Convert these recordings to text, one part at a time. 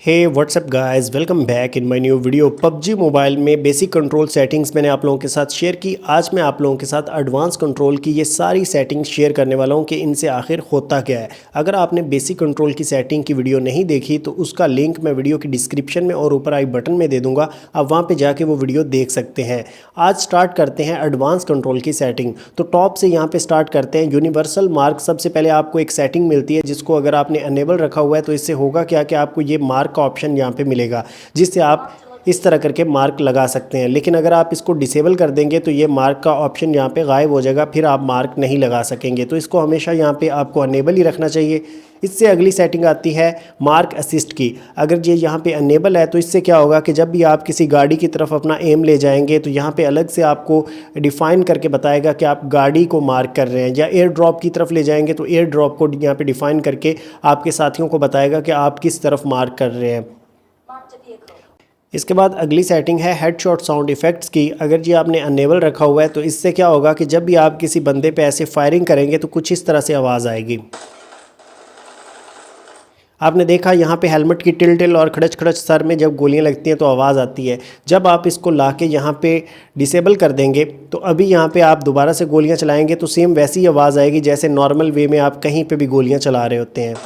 Hey what's up guys, welcome back in my new video. PUBG mobile में basic control settings मैंने आप लोगों के साथ शेयर की। आज मैं आप लोगों के साथ एडवांस कंट्रोल की ये सारी सेटिंग्स शेयर करने वाला हूं कि इनसे आखिर होता क्या है। अगर आपने बेसिक कंट्रोल की सेटिंग की वीडियो नहीं देखी तो उसका लिंक मैं वीडियो की डिस्क्रिप्शन में और ऊपर आई बटन में दे दूँगा, आप वहाँ पर जाके वो वीडियो देख सकते हैं। आज स्टार्ट करते हैं एडवांस कंट्रोल की सेटिंग। तो टॉप से यहाँ पर स्टार्ट करते हैं। यूनिवर्सल मार्क, सबसे पहले आपको एक सेटिंग मिलती है जिसको अगर आपने अनेबल रखा हुआ है तो इससे होगा क्या कि आपको ये मार्क का ऑप्शन यहाँ पे मिलेगा जिससे आप इस तरह करके मार्क लगा सकते हैं। लेकिन अगर आप इसको डिसेबल कर देंगे तो ये मार्क का ऑप्शन यहाँ पे गायब हो जाएगा, फिर आप मार्क नहीं लगा सकेंगे। तो इसको हमेशा यहाँ पे आपको अनेबल ही रखना चाहिए। इससे अगली सेटिंग आती है मार्क असिस्ट की। अगर ये यहाँ पे अनेबल है तो इससे क्या होगा कि जब भी आप किसी गाड़ी की तरफ अपना एम ले जाएंगे तो यहाँ पे अलग से आपको डिफ़ाइन करके बताएगा कि आप गाड़ी को मार्क कर रहे हैं। या एयर ड्रॉप की तरफ ले जाएंगे तो एयर ड्रॉप को यहाँ पे डिफ़ाइन करके आपके साथियों को बताएगा कि आप किस तरफ मार्क कर रहे हैं। इसके बाद अगली सेटिंग है हेडशॉट साउंड इफ़ेक्ट्स की। अगर जी आपने अनेबल रखा हुआ है तो इससे क्या होगा कि जब भी आप किसी बंदे पे ऐसे फायरिंग करेंगे तो कुछ इस तरह से आवाज़ आएगी। आपने देखा यहाँ पे हेलमेट की टिल टिल और खड़च खड़च सर में जब गोलियाँ लगती हैं तो आवाज़ आती है। जब आप इसको लाके यहाँ पे डिसेबल कर देंगे तो अभी यहाँ पे आप दोबारा से गोलियाँ चलाएंगे तो सेम वैसी ही आवाज़ आएगी जैसे नॉर्मल वे में आप कहीं पे भी गोलियाँ चला रहे होते हैं।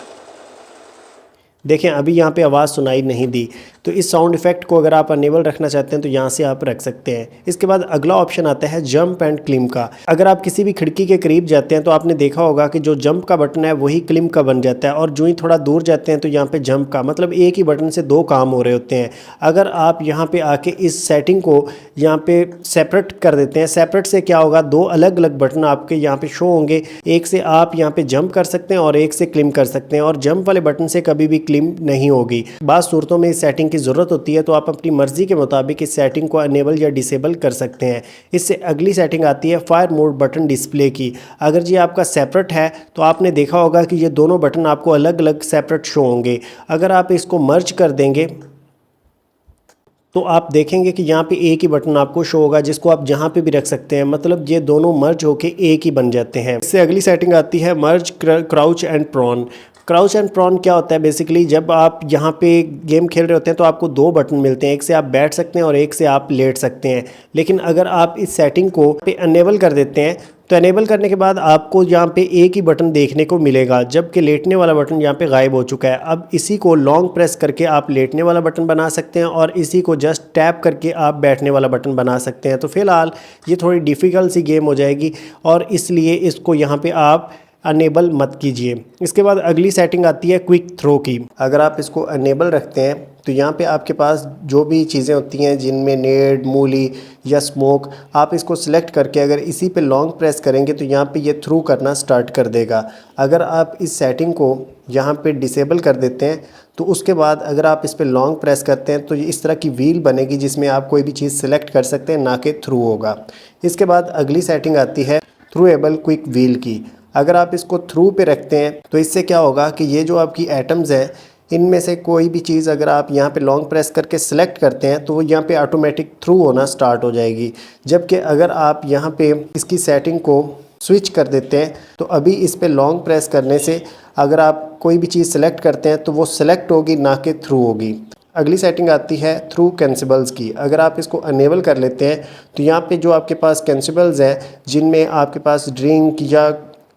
देखें अभी यहाँ पे आवाज़ सुनाई नहीं दी। तो इस साउंड इफ़ेक्ट को अगर आप अनेबल रखना चाहते हैं तो यहाँ से आप रख सकते हैं। इसके बाद अगला ऑप्शन आता है जंप एंड क्लिम का। अगर आप किसी भी खिड़की के करीब जाते हैं तो आपने देखा होगा कि जो जंप का बटन है वही क्लिम का बन जाता है, और जो ही थोड़ा दूर जाते हैं तो यहाँ पे जंप का, मतलब एक ही बटन से दो काम हो रहे होते हैं। अगर आप यहाँ पे आके इस सेटिंग को यहाँ पे सेपरेट कर देते हैं, सेपरेट से क्या होगा, दो अलग अलग बटन आपके यहाँ पे शो होंगे। एक से आप यहाँ पे जंप कर सकते हैं और एक से क्लिम कर सकते हैं, और जंप वाले बटन से कभी भी क्लिम नहीं होगी। बात सूरतों में इस सेटिंग की ज़रूरत होती है तो आप अपनी मर्ज़ी के मुताबिक इस सेटिंग को अनेबल या डिसेबल कर सकते हैं। इससे अगली सेटिंग आती है फायर मोड बटन डिस्प्ले की। अगर जी आपका सेपरेट है तो आपने देखा होगा कि ये दोनों बटन आपको अलग अलग सेपरेट शो होंगे। अगर आप इसको मर्ज कर देंगे तो आप देखेंगे कि यहाँ पे एक ही बटन आपको शो होगा जिसको आप जहाँ पे भी रख सकते हैं, मतलब ये दोनों मर्ज होके एक ही बन जाते हैं। इससे अगली सेटिंग आती है merge crouch and prone. Crouch and prone क्या होता है, बेसिकली जब आप यहाँ पे गेम खेल रहे होते हैं तो आपको दो बटन मिलते हैं, एक से आप बैठ सकते हैं और एक से आप लेट सकते हैं। लेकिन अगर आप इस सेटिंग को पे अनेबल कर देते हैं तो अनेबल करने के बाद आपको यहाँ पे एक ही बटन देखने को मिलेगा, जबकि लेटने वाला बटन यहाँ पे गायब हो चुका है। अब इसी को लॉन्ग प्रेस करके आप लेटने वाला बटन बना सकते हैं और इसी को जस्ट टैप करके आप बैठने वाला बटन बना सकते हैं। तो फिलहाल ये थोड़ी डिफ़िकल्ट सी गेम हो जाएगी और इसलिए इसको यहाँ पे आप अनेबल मत कीजिए। इसके बाद अगली सेटिंग आती है क्विक थ्रो की। अगर आप इसको अनेबल रखते हैं तो यहाँ पे आपके पास जो भी चीज़ें होती हैं जिनमें नेड, मूली या स्मोक, आप इसको सिलेक्ट करके अगर इसी पे लॉन्ग प्रेस करेंगे तो यहाँ पे ये थ्रू करना स्टार्ट कर देगा। अगर आप इस सेटिंग को यहाँ पे डिसेबल कर देते हैं तो उसके बाद अगर आप इस पर लॉन्ग प्रेस करते हैं तो ये इस तरह की व्हील बनेगी जिसमें आप कोई भी चीज़ सिलेक्ट कर सकते हैं, ना कि थ्रू होगा। इसके बाद अगली सेटिंग आती है थ्रूएबल क्विक व्हील की। अगर आप इसको थ्रू पे रखते हैं तो इससे क्या होगा कि ये जो आपकी एटम्स हैं इनमें से कोई भी चीज़ अगर आप यहाँ पे लॉन्ग प्रेस करके सिलेक्ट करते हैं तो वो यहाँ पे ऑटोमेटिक थ्रू होना स्टार्ट हो जाएगी। जबकि अगर आप यहाँ पे इसकी सेटिंग को स्विच कर देते हैं तो अभी इस पे लॉन्ग प्रेस करने से अगर आप कोई भी चीज़ सेलेक्ट करते हैं तो वो सिलेक्ट होगी, ना कि थ्रू होगी। अगली सेटिंग आती है थ्रू कैंसिबल्स की। अगर आप इसको अनेबल कर लेते हैं तो यहाँ पे जो आपके पास कैंसिबल्स हैं जिनमें आपके पास ड्रिंक या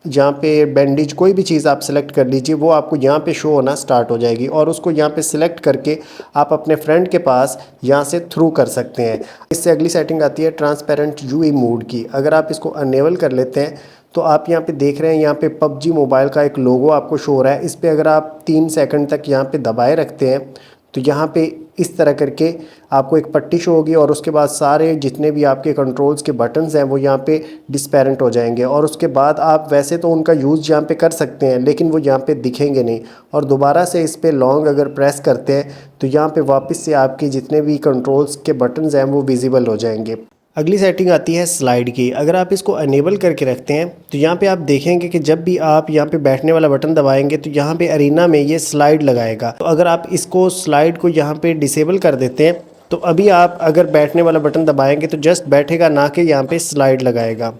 जहाँ पे बैंडेज कोई भी चीज़ आप सेलेक्ट कर लीजिए, वो आपको यहाँ पे शो होना स्टार्ट हो जाएगी और उसको यहाँ पे सिलेक्ट करके आप अपने फ्रेंड के पास यहाँ से थ्रू कर सकते हैं। इससे अगली सेटिंग आती है ट्रांसपेरेंट यूवी मोड की। अगर आप इसको अनेबल कर लेते हैं तो आप यहाँ पे देख रहे हैं यहाँ पे पबजी मोबाइल का एक लोगो आपको शो हो रहा है। इस पर अगर आप 3 सेकंड तक यहाँ पे दबाए रखते हैं तो यहाँ पे इस तरह करके आपको एक पट्टी शो होगी और उसके बाद सारे जितने भी आपके कंट्रोल्स के बटन्स हैं वो यहाँ पे डिस्पेरेंट हो जाएंगे, और उसके बाद आप वैसे तो उनका यूज़ यहाँ पे कर सकते हैं लेकिन वो यहाँ पे दिखेंगे नहीं। और दोबारा से इस पे लॉन्ग अगर प्रेस करते हैं तो यहाँ पे वापस से आपके जितने भी कंट्रोल्स के बटन्स हैं वो विजिबल हो जाएंगे। अगली सेटिंग आती है स्लाइड की। अगर आप इसको अनेबल करके रखते हैं तो यहाँ पे आप देखेंगे कि जब भी आप यहाँ पे बैठने वाला बटन दबाएंगे तो यहाँ पे अरीना में ये स्लाइड लगाएगा। तो अगर आप इसको स्लाइड को यहाँ पे डिसेबल कर देते हैं तो अभी आप अगर बैठने वाला बटन दबाएंगे तो जस्ट बैठेगा, ना कि यहाँ पे स्लाइड लगाएगा।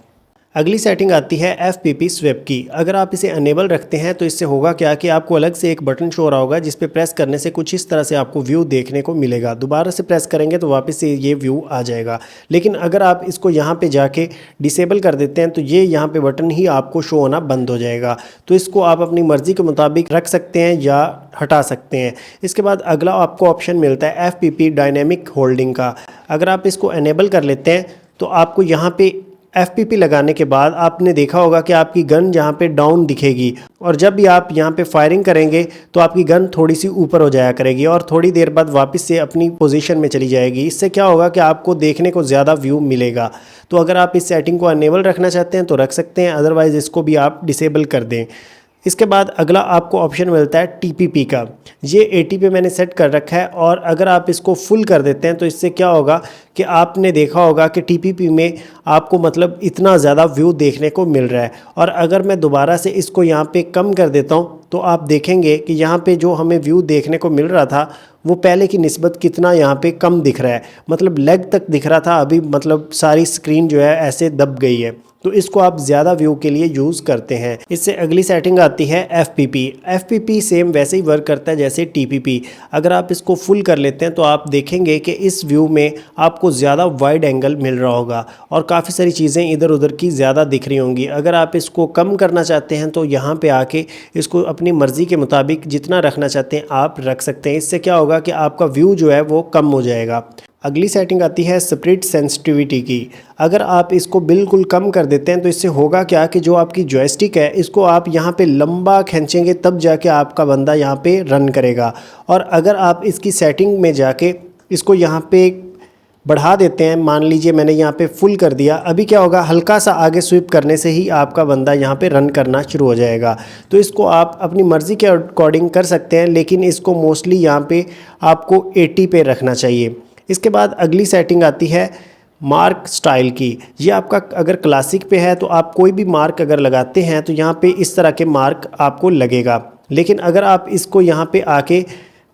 अगली सेटिंग आती है FPP स्वेप की। अगर आप इसे अनेबल रखते हैं तो इससे होगा क्या कि आपको अलग से एक बटन शो हो रहा होगा जिस पे प्रेस करने से कुछ इस तरह से आपको व्यू देखने को मिलेगा। दोबारा से प्रेस करेंगे तो वापस से ये व्यू आ जाएगा। लेकिन अगर आप इसको यहाँ पे जाके डिसेबल कर देते हैं तो ये यहाँ पे बटन ही आपको शो होना बंद हो जाएगा। तो इसको आप अपनी मर्ज़ी के मुताबिक रख सकते हैं या हटा सकते हैं। इसके बाद अगला आपको ऑप्शन मिलता है FPP डायनेमिक होल्डिंग का। अगर आप इसको अनेबल कर लेते हैं तो आपको यहाँ पे FPP लगाने के बाद आपने देखा होगा कि आपकी गन यहाँ पे डाउन दिखेगी और जब भी आप यहाँ पे फायरिंग करेंगे तो आपकी गन थोड़ी सी ऊपर हो जाया करेगी और थोड़ी देर बाद वापस से अपनी पोजीशन में चली जाएगी। इससे क्या होगा कि आपको देखने को ज़्यादा व्यू मिलेगा। तो अगर आप इस सेटिंग को अनेबल रखना चाहते हैं तो रख सकते हैं, अदरवाइज़ इसको भी आप डिसेबल कर दें। इसके बाद अगला आपको ऑप्शन मिलता है TPP का। ये 80 पे मैंने सेट कर रखा है और अगर आप इसको फुल कर देते हैं तो इससे क्या होगा कि आपने देखा होगा कि TPP में आपको मतलब इतना ज़्यादा व्यू देखने को मिल रहा है। और अगर मैं दोबारा से इसको यहाँ पे कम कर देता हूँ तो आप देखेंगे कि यहाँ पे जो हमें व्यू देखने को मिल रहा था वो पहले की निस्बत कितना यहाँ पे कम दिख रहा है, मतलब लेग तक दिख रहा था, अभी मतलब सारी स्क्रीन जो है ऐसे दब गई है। तो इसको आप ज़्यादा व्यू के लिए यूज़ करते हैं। इससे अगली सेटिंग आती है FPP सेम वैसे ही वर्क करता है जैसे TPP। अगर आप इसको फुल कर लेते हैं तो आप देखेंगे कि इस व्यू में आपको ज़्यादा वाइड एंगल मिल रहा होगा और काफ़ी सारी चीज़ें इधर उधर की ज़्यादा दिख रही होंगी। अगर आप इसको कम करना चाहते हैं तो यहाँ पे आके इसको अपनी मर्ज़ी के मुताबिक जितना रखना चाहते हैं आप रख सकते हैं। इससे क्या होगा कि आपका व्यू जो है वो कम हो जाएगा। अगली सेटिंग आती है स्प्लिट सेंसिटिविटी की। अगर आप इसको बिल्कुल कम कर देते हैं तो इससे होगा क्या कि जो आपकी जॉयस्टिक है इसको आप यहाँ पे लंबा खींचेंगे तब जाके आपका बंदा यहाँ पे रन करेगा। और अगर आप इसकी सेटिंग में जाके इसको यहाँ पे बढ़ा देते हैं, मान लीजिए मैंने यहाँ पे फुल कर दिया, अभी क्या होगा हल्का सा आगे स्विप करने से ही आपका बंदा यहाँ पे रन करना शुरू हो जाएगा। तो इसको आप अपनी मर्ज़ी के अकॉर्डिंग कर सकते हैं, लेकिन इसको मोस्टली यहाँ पे आपको 80 पे रखना चाहिए। इसके बाद अगली सेटिंग आती है मार्क स्टाइल की। ये आपका अगर क्लासिक पे है तो आप कोई भी मार्क अगर लगाते हैं तो यहाँ पे इस तरह के मार्क आपको लगेगा। लेकिन अगर आप इसको यहाँ पे आके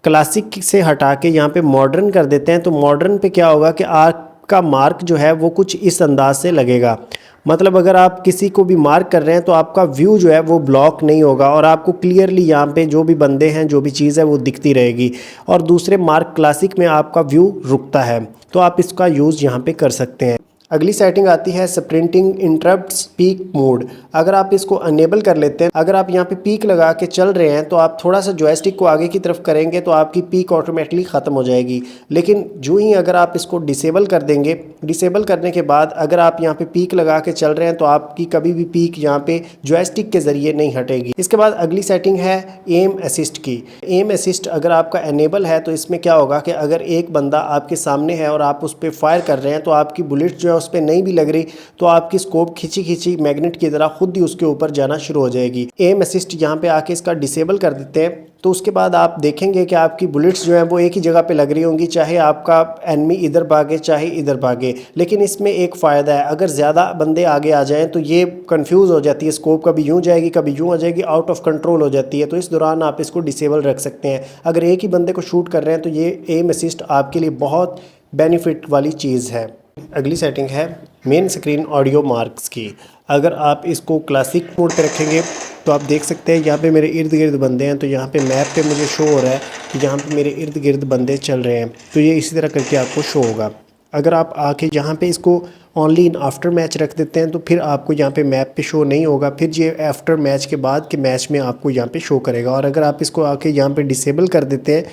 क्लासिक से हटा के यहाँ पे मॉडर्न कर देते हैं तो मॉडर्न पे क्या होगा कि आपका मार्क जो है वो कुछ इस अंदाज से लगेगा। मतलब अगर आप किसी को भी मार्क कर रहे हैं तो आपका व्यू जो है वो ब्लॉक नहीं होगा और आपको क्लियरली यहाँ पे जो भी बंदे हैं जो भी चीज़ है वो दिखती रहेगी। और दूसरे मार्क क्लासिक में आपका व्यू रुकता है, तो आप इसका यूज़ यहाँ पे कर सकते हैं। अगली सेटिंग आती है स्प्रिंटिंग इंटरप्ट्स पीक मोड। अगर आप इसको अनेबल कर लेते हैं, अगर आप यहाँ पे पीक लगा के चल रहे हैं तो आप थोड़ा सा जॉयस्टिक को आगे की तरफ करेंगे तो आपकी पीक ऑटोमेटिकली ख़त्म हो जाएगी। लेकिन जो ही अगर आप इसको डिसेबल कर देंगे, डिसेबल करने के बाद अगर आप यहाँ पे पीक लगा के चल रहे हैं तो आपकी कभी भी पीक यहाँ पे जॉयस्टिक के ज़रिए नहीं हटेगी। इसके बाद अगली सेटिंग है एम असिस्ट की। एम असिस्ट अगर आपका अनेबल है तो इसमें क्या होगा कि अगर एक बंदा आपके सामने है और आप उस पर फायर कर रहे हैं तो आपकी बुलेट जो उस पर नहीं भी लग रही तो आपकी स्कोप खींची खींची मैग्नेट की तरह खुद ही उसके ऊपर जाना शुरू हो जाएगी। एम असिस्ट यहाँ पे आके इसका डिसेबल कर देते हैं तो उसके बाद आप देखेंगे कि आपकी बुलेट्स जो हैं वो एक ही जगह पे लग रही होंगी, चाहे आपका एनिमी इधर भागे चाहे इधर भागे। लेकिन इसमें एक फ़ायदा है, अगर ज़्यादा बंदे आगे आ जाएं तो ये कंफ्यूज हो जाती है, स्कोप कभी यूँ जाएगी कभी यूँ आ जाएगी, आउट ऑफ कंट्रोल हो जाती है। तो इस दौरान आप इसको डिसेबल रख सकते हैं। अगर एक ही बंदे को शूट कर रहे हैं तो ये एम असिस्ट आपके लिए बहुत बेनिफिट वाली चीज़ है। अगली सेटिंग है मेन स्क्रीन ऑडियो मार्क्स की। अगर आप इसको क्लासिक मोड पे रखेंगे तो आप देख सकते हैं यहाँ पे मेरे इर्द गिर्द बंदे हैं, तो यहाँ पे मैप पे मुझे शो हो रहा है कि यहाँ पे मेरे इर्द गिर्द बंदे चल रहे हैं। तो ये इसी तरह करके आपको शो होगा। अगर आप आके यहाँ पे इसको ओनली इन आफ्टर मैच रख देते हैं तो फिर आपको यहाँ पे मैप पे शो नहीं होगा, फिर ये आफ्टर मैच के बाद के मैच में आपको यहाँ पे शो करेगा। और अगर आप इसको आके यहाँ पे डिसेबल कर देते हैं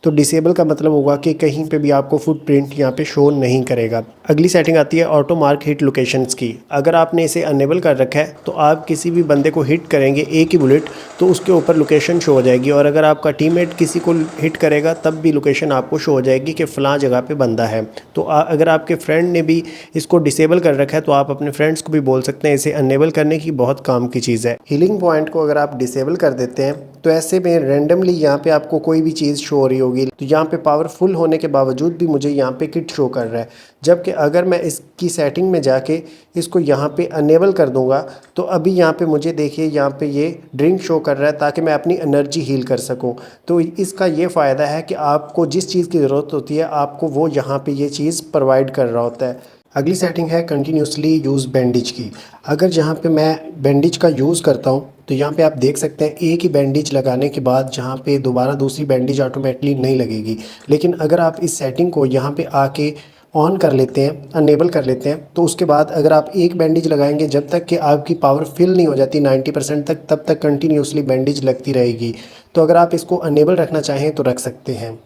तो डिसेबल का मतलब होगा कि कहीं पे भी आपको फुटप्रिंट यहाँ पे शो नहीं करेगा। अगली सेटिंग आती है ऑटो मार्क हिट लोकेशंस की। अगर आपने इसे अनेबल कर रखा है तो आप किसी भी बंदे को हिट करेंगे एक ही बुलेट तो उसके ऊपर लोकेशन शो हो जाएगी, और अगर आपका टीममेट किसी को हिट करेगा तब भी लोकेशन आपको शो हो जाएगी कि फ़लाँ जगह पे बंदा है। तो अगर आपके फ्रेंड ने भी इसको डिसेबल कर रखा है तो आप अपने फ्रेंड्स को भी बोल सकते हैं इसे अनेबल करने की, बहुत काम की चीज़ है। हीलिंग पॉइंट को अगर आप डिसेबल कर देते हैं तो ऐसे में रैंडमली यहाँ पे आपको कोई भी चीज़ शो हो रही होगी। तो यहाँ पे पावरफुल होने के बावजूद भी मुझे यहाँ पे किट शो कर रहा है, जबकि अगर मैं इसकी सेटिंग में जाके इसको यहाँ पे अनेबल कर दूंगा तो अभी यहाँ पे मुझे देखिए यहाँ पे ये ड्रिंक शो कर रहा है ताकि मैं अपनी एनर्जी हील कर सकूँ। तो इसका ये फ़ायदा है कि आपको जिस चीज़ की ज़रूरत होती है आपको वो यहाँ पर ये चीज़ प्रोवाइड कर रहा होता है। अगली सेटिंग है कंटिन्यूसली यूज़ बैंडेज की। अगर जहाँ पे मैं बैंडेज का यूज़ करता हूँ तो यहाँ पे आप देख सकते हैं एक ही बैंडेज लगाने के बाद जहाँ पे दोबारा दूसरी बैंडेज ऑटोमेटिकली नहीं लगेगी। लेकिन अगर आप इस सेटिंग को यहाँ पे आके ऑन कर लेते हैं, अनेबल कर लेते हैं, तो उसके बाद अगर आप एक बैंडेज लगाएंगे जब तक कि आपकी पावर फिल नहीं हो जाती 90% तक, तब तक कंटिन्यूसली बैंडेज लगती रहेगी। तो अगर आप इसको अनेबल रखना चाहें तो रख सकते हैं।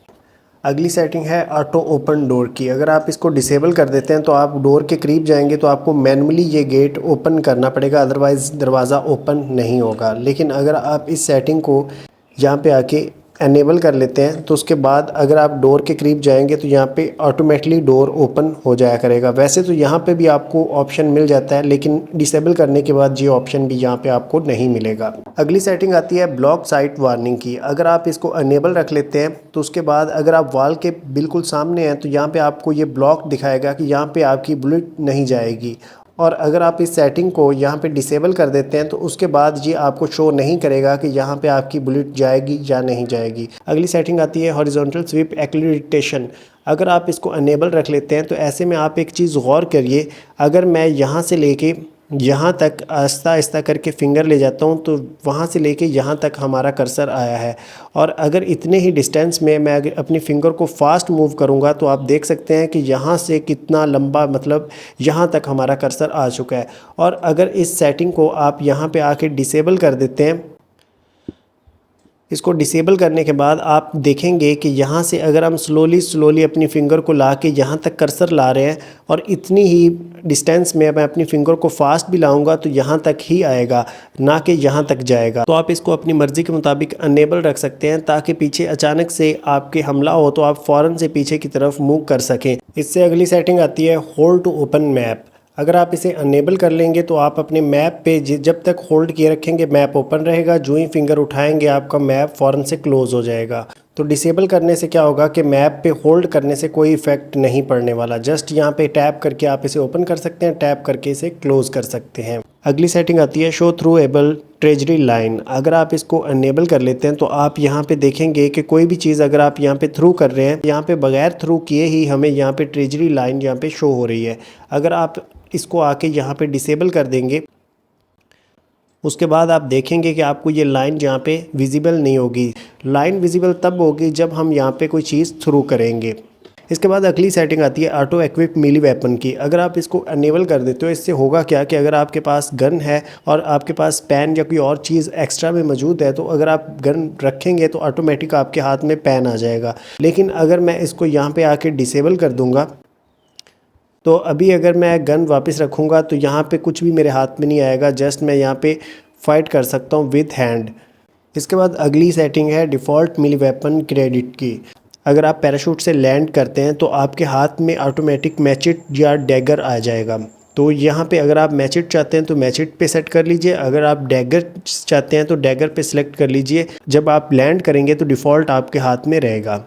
अगली सेटिंग है ऑटो ओपन डोर की। अगर आप इसको डिसेबल कर देते हैं तो आप डोर के करीब जाएंगे तो आपको मैनुअली ये गेट ओपन करना पड़ेगा, अदरवाइज़ दरवाज़ा ओपन नहीं होगा। लेकिन अगर आप इस सेटिंग को यहाँ पे आके एनेबल कर लेते हैं तो उसके बाद अगर आप डोर के करीब जाएंगे तो यहाँ पे ऑटोमेटिकली डोर ओपन हो जाया करेगा। वैसे तो यहाँ पे भी आपको ऑप्शन मिल जाता है, लेकिन डिसेबल करने के बाद ये ऑप्शन भी यहाँ पे आपको नहीं मिलेगा। अगली सेटिंग आती है ब्लॉक साइट वार्निंग की। अगर आप इसको अनेबल रख लेते हैं तो उसके बाद अगर आप वॉल के बिल्कुल सामने हैं तो यहाँ पे आपको ये ब्लॉक दिखाएगा कि यहाँ पे आपकी बुलेट नहीं जाएगी। और अगर आप इस सेटिंग को यहाँ पे डिसेबल कर देते हैं तो उसके बाद ये आपको शो नहीं करेगा कि यहाँ पे आपकी बुलेट जाएगी या नहीं जाएगी। अगली सेटिंग आती है हॉरिजॉन्टल स्वीप एक्सीलरेशन। अगर आप इसको अनेबल रख लेते हैं तो ऐसे में आप एक चीज़ गौर करिए, अगर मैं यहाँ से लेके यहाँ तक आहिस्ता आहिस्ता करके फिंगर ले जाता हूँ तो वहाँ से लेके यहाँ तक हमारा कर्सर आया है। और अगर इतने ही डिस्टेंस में मैं अगर अपनी फिंगर को फास्ट मूव करूँगा तो आप देख सकते हैं कि यहाँ से कितना लंबा, मतलब यहाँ तक हमारा कर्सर आ चुका है। और अगर इस सेटिंग को आप यहाँ पे आके डिसेबल कर देते हैं, इसको डिसेबल करने के बाद आप देखेंगे कि यहाँ से अगर हम स्लोली अपनी फ़िंगर को ला के यहाँ तक कर्सर ला रहे हैं और इतनी ही डिस्टेंस में मैं अपनी फ़िंगर को फास्ट भी लाऊंगा तो यहाँ तक ही आएगा, ना कि यहाँ तक जाएगा। तो आप इसको अपनी मर्ज़ी के मुताबिक अनेबल रख सकते हैं ताकि पीछे अचानक से आपके हमला हो तो आप फ़ौरन से पीछे की तरफ मूव कर सकें। इससे अगली सेटिंग आती है होल्ड टू ओपन मैप। अगर आप इसे अनेबल कर लेंगे तो आप अपने मैप पे जब तक होल्ड किए रखेंगे मैप ओपन रहेगा, जो ही फिंगर उठाएंगे आपका मैप फ़ौरन से क्लोज़ हो जाएगा। तो डिसेबल करने से क्या होगा कि मैप पे होल्ड करने से कोई इफ़ेक्ट नहीं पड़ने वाला, जस्ट यहाँ पे टैप करके आप इसे ओपन कर सकते हैं, टैप करके इसे क्लोज़ कर सकते हैं। अगली सेटिंग आती है show through able treasury line. अगर आप इसको अनेबल कर लेते हैं तो आप यहाँ पे देखेंगे कि कोई भी चीज़ अगर आप यहाँ पे थ्रू कर रहे हैं, यहाँ पे बगैर थ्रू किए ही हमें यहाँ पे ट्रेजरी लाइन यहाँ पे शो हो रही है। अगर आप इसको आके यहाँ पे डिसेबल कर देंगे उसके बाद आप देखेंगे कि आपको ये लाइन यहाँ पे विजिबल नहीं होगी। लाइन विजिबल तब होगी जब हम यहाँ पे कोई चीज़ थ्रू करेंगे। इसके बाद अगली सेटिंग आती है ऑटो इक्विप मीली वेपन की। अगर आप इसको अनेबल कर देते हो, इससे होगा क्या कि अगर आपके पास गन है और आपके पास पेन या कोई और चीज़ एक्स्ट्रा में मौजूद है तो अगर आप गन रखेंगे तो ऑटोमेटिक आपके हाथ में पेन आ जाएगा। लेकिन अगर मैं इसको यहाँ पे आके डिसेबल कर दूँगा तो अभी अगर मैं गन वापस रखूँगा तो यहाँ पे कुछ भी मेरे हाथ में नहीं आएगा, जस्ट मैं यहाँ पे फ़ाइट कर सकता हूँ विद हैंड। इसके बाद अगली सेटिंग है डिफ़ॉल्ट मिली वेपन क्रेडिट की। अगर आप पैराशूट से लैंड करते हैं तो आपके हाथ में ऑटोमेटिक मैचिट या डैगर आ जाएगा। तो यहाँ पे अगर आप मैचिट चाहते हैं तो मैचिट पे सेट कर लीजिए, अगर आप डैगर चाहते हैं तो डैगर पे सिलेक्ट कर लीजिए। जब आप लैंड करेंगे तो डिफ़ॉल्ट आपके हाथ में रहेगा।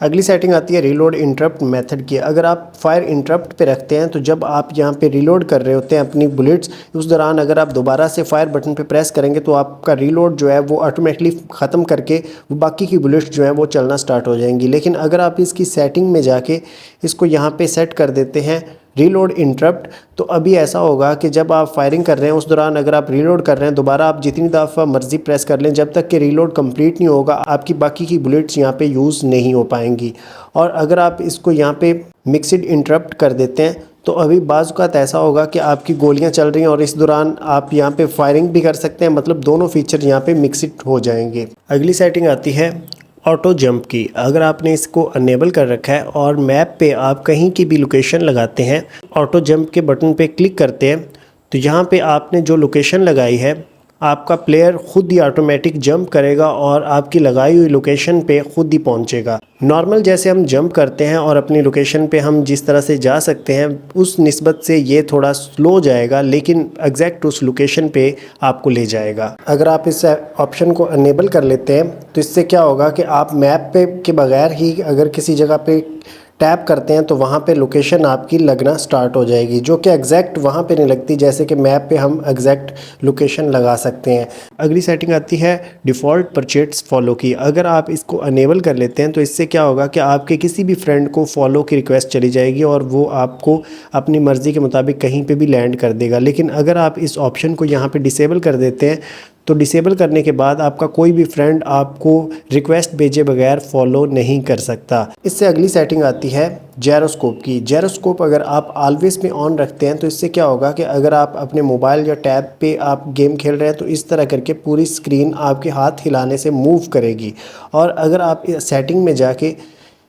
अगली सेटिंग आती है रीलोड इंटरप्ट मेथड की। अगर आप फायर इंटरप्ट पे रखते हैं तो जब आप यहाँ पे रीलोड कर रहे होते हैं अपनी बुलेट्स, उस दौरान अगर आप दोबारा से फायर बटन पे प्रेस करेंगे तो आपका रीलोड जो है वो ऑटोमेटिकली ख़त्म करके बाकी की बुलेट्स जो हैं वो चलना स्टार्ट हो जाएंगी। लेकिन अगर आप इसकी सेटिंग में जाके इसको यहाँ पे सेट कर देते हैं रीलोड इंटरप्ट, तो अभी ऐसा होगा कि जब आप फायरिंग कर रहे हैं उस दौरान अगर आप रीलोड कर रहे हैं दोबारा आप जितनी दफ़ा मर्ज़ी प्रेस कर लें, जब तक कि रीलोड कंप्लीट नहीं होगा आपकी बाकी की बुलेट्स यहाँ पे यूज़ नहीं हो पाएंगी। और अगर आप इसको यहाँ पे मिक्सड इंटरप्ट कर देते हैं तो अभी बाज़ औक़ात ऐसा होगा कि आपकी गोलियाँ चल रही हैं और इस दौरान आप यहाँ पे फायरिंग भी कर सकते हैं, मतलब दोनों फीचर यहाँ पे मिक्सड हो जाएंगे। अगली सेटिंग आती है ऑटो जंप की। अगर आपने इसको अनेबल कर रखा है और मैप पे आप कहीं की भी लोकेशन लगाते हैं, ऑटो जंप के बटन पे क्लिक करते हैं तो यहाँ पे आपने जो लोकेशन लगाई है आपका प्लेयर खुद ही ऑटोमेटिक जंप करेगा और आपकी लगाई हुई लोकेशन पे खुद ही पहुँचेगा। नॉर्मल जैसे हम जंप करते हैं और अपनी लोकेशन पे हम जिस तरह से जा सकते हैं उस निस्बत से ये थोड़ा स्लो जाएगा, लेकिन एग्जैक्ट उस लोकेशन पे आपको ले जाएगा। अगर आप इस ऑप्शन को अनेबल कर लेते हैं तो इससे क्या होगा कि आप मैप पे के बगैर ही अगर किसी जगह पे टैप करते हैं तो वहाँ पे लोकेशन आपकी लगना स्टार्ट हो जाएगी, जो कि एग्जैक्ट वहाँ पे नहीं लगती, जैसे कि मैप पे हम एग्जैक्ट लोकेशन लगा सकते हैं। अगली सेटिंग आती है डिफ़ॉल्ट परचेट्स फॉलो की। अगर आप इसको अनेबल कर लेते हैं तो इससे क्या होगा कि आपके किसी भी फ्रेंड को फॉलो की रिक्वेस्ट चली जाएगी और वो आपको अपनी मर्ज़ी के मुताबिक कहीं पे भी लैंड कर देगा। लेकिन अगर आप इस ऑप्शन को यहाँ पे डिसेबल कर देते हैं तो डिसेबल करने के बाद आपका कोई भी फ्रेंड आपको रिक्वेस्ट भेजे बगैर फॉलो नहीं कर सकता। इससे अगली सेटिंग आती है जायरोस्कोप की। जायरोस्कोप अगर आप ऑलवेज में ऑन रखते हैं तो इससे क्या होगा कि अगर आप अपने मोबाइल या टैब पे आप गेम खेल रहे हैं तो इस तरह करके पूरी स्क्रीन आपके हाथ हिलाने से मूव करेगी। और अगर आप सेटिंग में जाके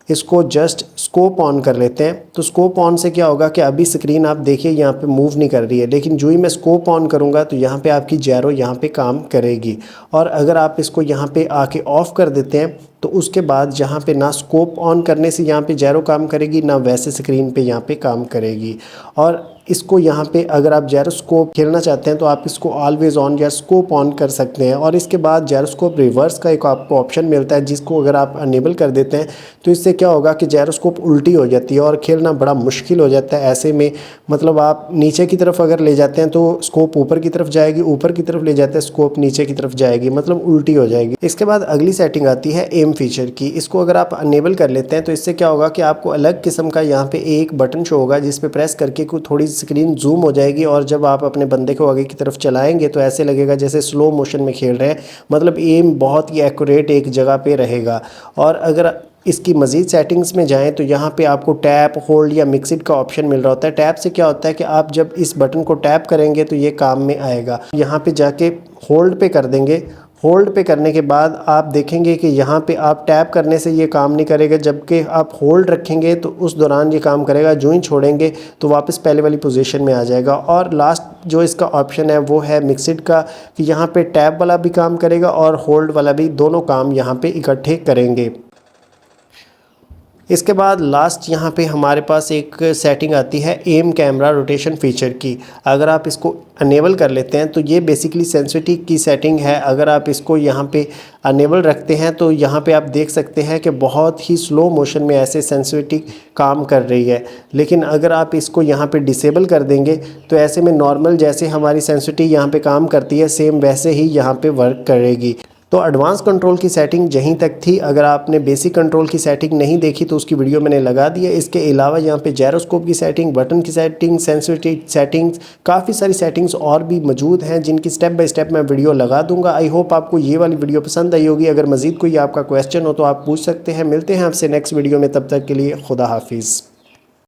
इसको जस्ट स्कोप ऑन कर लेते हैं तो स्कोप ऑन से क्या होगा कि अभी स्क्रीन आप देखिए यहाँ पे मूव नहीं कर रही है, लेकिन जो ही मैं स्कोप ऑन करूँगा तो यहाँ पे आपकी जैरो यहाँ पे काम करेगी। और अगर आप इसको यहाँ पे आके ऑफ़ कर देते हैं तो उसके बाद जहाँ पे ना स्कोप ऑन करने से यहाँ पे जैरो काम करेगी, ना वैसे स्क्रीन पे यहाँ पे काम करेगी। और इसको यहाँ पे अगर आप जायरोस्कोप खेलना चाहते हैं तो आप इसको ऑलवेज ऑन या स्कोप ऑन कर सकते हैं। और इसके बाद जायरोस्कोप रिवर्स का एक आपको ऑप्शन मिलता है, जिसको अगर आप अनेबल कर देते हैं तो इससे क्या होगा कि जायरोस्कोप उल्टी हो जाती है और खेलना बड़ा मुश्किल हो जाता है। ऐसे में मतलब आप नीचे की तरफ अगर ले जाते हैं तो स्कोप ऊपर की तरफ जाएगी, ऊपर की तरफ ले जाते हैं स्कोप नीचे की तरफ जाएगी, मतलब उल्टी हो जाएगी। इसके बाद अगली सेटिंग आती है एम फीचर की। इसको अगर आप अनेबल कर लेते हैं तो इससे क्या होगा कि आपको अलग किस्म का यहाँ पे एक बटन शो होगा जिस पे प्रेस करके कोई थोड़ी स्क्रीन जूम हो जाएगी और जब आप अपने बंदे को आगे की तरफ चलाएंगे तो ऐसे लगेगा जैसे स्लो मोशन में खेल रहे हैं, मतलब एम बहुत ही एक्यूरेट एक जगह पे रहेगा। और अगर इसकी मज़ीद सेटिंग्स में जाएं तो यहाँ पे आपको टैप, होल्ड या मिक्सिड का ऑप्शन मिल रहा होता है। टैप से क्या होता है कि आप जब इस बटन को टैप करेंगे तो ये काम में आएगा। यहाँ पे जाके होल्ड पे कर देंगे। होल्ड पे करने के बाद आप देखेंगे कि यहाँ पे आप टैप करने से ये काम नहीं करेगा, जबकि आप होल्ड रखेंगे तो उस दौरान ये काम करेगा। जो ही छोड़ेंगे तो वापस पहले वाली पोजीशन में आ जाएगा। और लास्ट जो इसका ऑप्शन है वो है मिक्सिड का, कि यहाँ पे टैप वाला भी काम करेगा और होल्ड वाला भी, दोनों काम यहाँ पे इकट्ठे करेंगे। इसके बाद लास्ट यहाँ पे हमारे पास एक सेटिंग आती है एम कैमरा रोटेशन फ़ीचर की। अगर आप इसको अनेबल कर लेते हैं तो ये बेसिकली सेंसिटिव की सेटिंग है। अगर आप इसको यहाँ पे अनेबल रखते हैं तो यहाँ पे आप देख सकते हैं कि बहुत ही स्लो मोशन में ऐसे सेंसिटिव काम कर रही है। लेकिन अगर आप इसको यहाँ पे डिसेबल कर देंगे तो ऐसे में नॉर्मल जैसे हमारी सेंसिटिव यहाँ पे काम करती है सेम वैसे ही यहाँ पे वर्क करेगी। तो एडवांस कंट्रोल की सेटिंग यहीं तक थी। अगर आपने बेसिक कंट्रोल की सेटिंग नहीं देखी तो उसकी वीडियो मैंने लगा दी है। इसके अलावा यहाँ पे जायरोस्कोप की सेटिंग, बटन की सेटिंग, सेंसिटिव सेटिंग्स, काफ़ी सारी सेटिंग्स और भी मौजूद हैं जिनकी स्टेप बाय स्टेप मैं वीडियो लगा दूंगा। आई होप आपको ये वाली वीडियो पसंद आई होगी। अगर मज़ीद कोई आपका क्वेश्चन हो तो आप पूछ सकते हैं। मिलते हैं आपसे नेक्स्ट वीडियो में, तब तक के लिए खुदा हाफिज़।